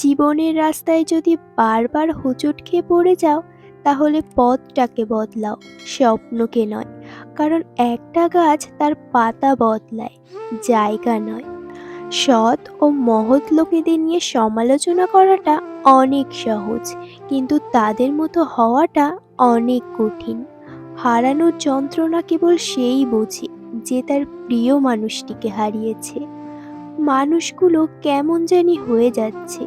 জীবনের রাস্তায় যদি বারবার হোঁচট খেয়ে পড়ে যাও, তাহলে পথটাকে বদলাও, স্বপ্নকে নয়। কারণ একটা গাছ তার পাতা বদলায়, জায়গা নয়। সৎ ও মহৎ লোকেদের নিয়ে সমালোচনা করাটা অনেক সহজ, কিন্তু তাদের মতো হওয়াটা অনেক কঠিন। হারানোর যন্ত্রণা কেবল সেই বোঝে যে তার প্রিয় মানুষটিকে হারিয়েছে। মানুষগুলো কেমন জানি হয়ে যাচ্ছে,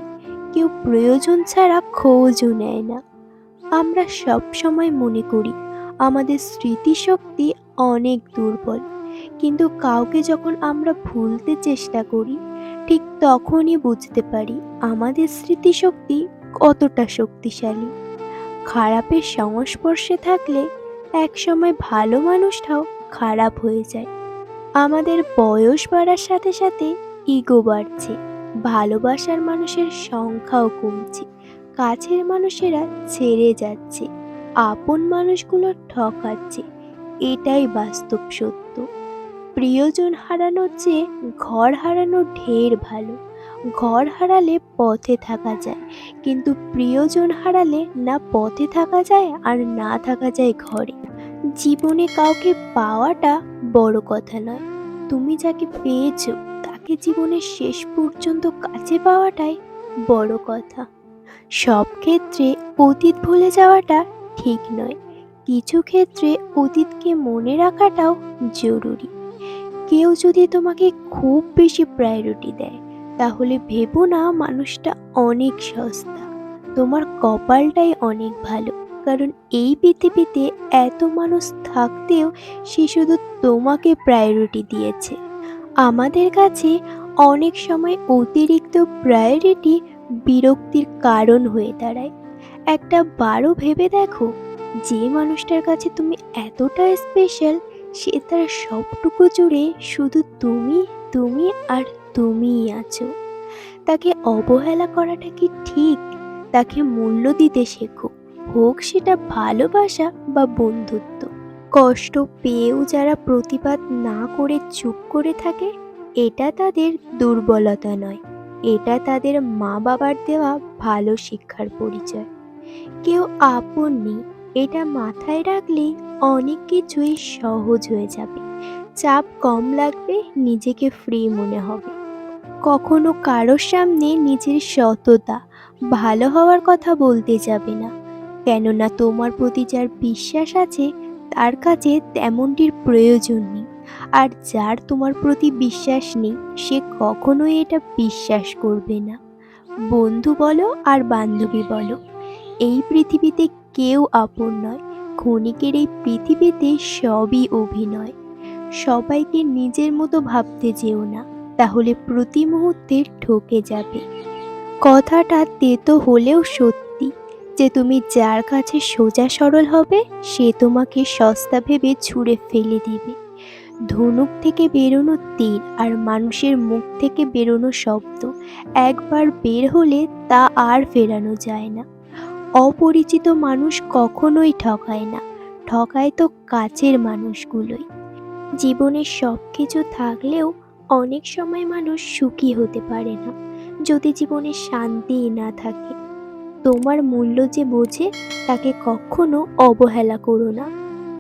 কেউ প্রয়োজন ছাড়া খোঁজও নেয় না। আমরা সব সময় মনে করি আমাদের স্মৃতিশক্তি অনেক দুর্বল, কিন্তু কাউকে যখন আমরা ভুলতে চেষ্টা করি, ঠিক তখনই বুঝতে পারি আমাদের স্মৃতিশক্তি কতটা শক্তিশালী। খারাপের সংস্পর্শে থাকলে একসময় ভালো মানুষটাও খারাপ হয়ে যায়। আমাদের বয়স বাড়ার সাথে সাথে ইগো বাড়ছে, ভালোবাসার মানুষের সংখ্যাও কমছে, কাছের মানুষেরা ছেড়ে যাচ্ছে, আপন মানুষগুলো ঠকাচ্ছে। এটাই বাস্তব সত্য। প্রিয়জন হারানোর চেয়ে ঘর হারানো ঢের ভালো। ঘর হারালে পথে থাকা যায়, কিন্তু প্রিয়জন হারালে না পথে থাকা যায় আর না থাকা যায় ঘরে। জীবনে কাউকে পাওয়াটা বড় কথা নয়, তুমি যাকে পেয়েছো তাকে জীবনের শেষ পর্যন্ত কাছে পাওয়াটাই বড় কথা। সব ক্ষেত্রে অতীত ভুলে যাওয়াটা ঠিক নয়, কিছু ক্ষেত্রে অতীতকে মনে রাখাটাও জরুরি। কেউ যদি তোমাকে খুব বেশি প্রায়োরিটি দেয়, তাহলে ভেবো না মানুষটা অনেক সস্তা। তোমার কপালটাই অনেক ভালো, কারণ এই পৃথিবীতে এত মানুষ থাকতেও সে শুধু তোমাকে প্রায়োরিটি দিয়েছে। আমাদের কাছে অনেক সময় অতিরিক্ত প্রায়োরিটি বিরক্তির কারণ হয়ে দাঁড়ায়। একটা বারও ভেবে দেখো, যে মানুষটার কাছে তুমি এতটা স্পেশাল, সে তার সবটুকু জুড়ে শুধু তুমি, তুমি আর তুমিই আছো। তাকে অবহেলা করাটা কি ঠিক? তাকে মূল্য দিতে শেখো, হোক সেটা ভালোবাসা বা বন্ধুত্ব। কষ্ট পেয়েও যারা প্রতিবাদ না করে চুপ করে থাকে, এটা তাদের দুর্বলতা নয়, এটা তাদের মা বাবার দেওয়া ভালো শিক্ষার পরিচয়। কেউ আপন নেই, এটা মাথায় রাখলেই অনেক কিছুই সহজ হয়ে যাবে। চাপ কম লাগবে, নিজেকে ফ্রি মনে হবে। কখনো কারোর সামনে নিজের সততা, ভালো হওয়ার কথা বলতে যাবে না, কেননা তোমার প্রতি যার বিশ্বাস আছে তার কাছে তেমনটির প্রয়োজন নেই। আর যার তোমার প্রতি বিশ্বাস নেই, সে কখনোই এটা বিশ্বাস করবে না। বন্ধু বলো আর বান্ধবী বলো, এই পৃথিবীতে কেউ আপন নয়। ক্ষণিকের এই পৃথিবীতে সবই অভিনয়। সবাইকে নিজের মতো ভাবতে যেও না, তাহলে প্রতি মুহূর্তে ঠকে যাবে। কথাটা তেতো হলেও সত্যি, যে তুমি যার কাছে সোজা সরল হবে, সে তোমাকে সস্তা ভেবে ছুঁড়ে ফেলে দিবে। ধনুক থেকে বেরোনো তীর আর মানুষের মুখ থেকে বেরোনো শব্দ একবার বের হলে তা আর ফেরানো যায় না। অপরিচিত মানুষ কখনোই ঠকায় না, ঠকায় তো কাছের মানুষগুলোই। জীবনে সব কিছু থাকলেও অনেক সময় মানুষ সুখী হতে পারে না, যদি জীবনে শান্তিই না থাকে। তোমার মূল্য যে বোঝে, তাকে কখনো অবহেলা করো না।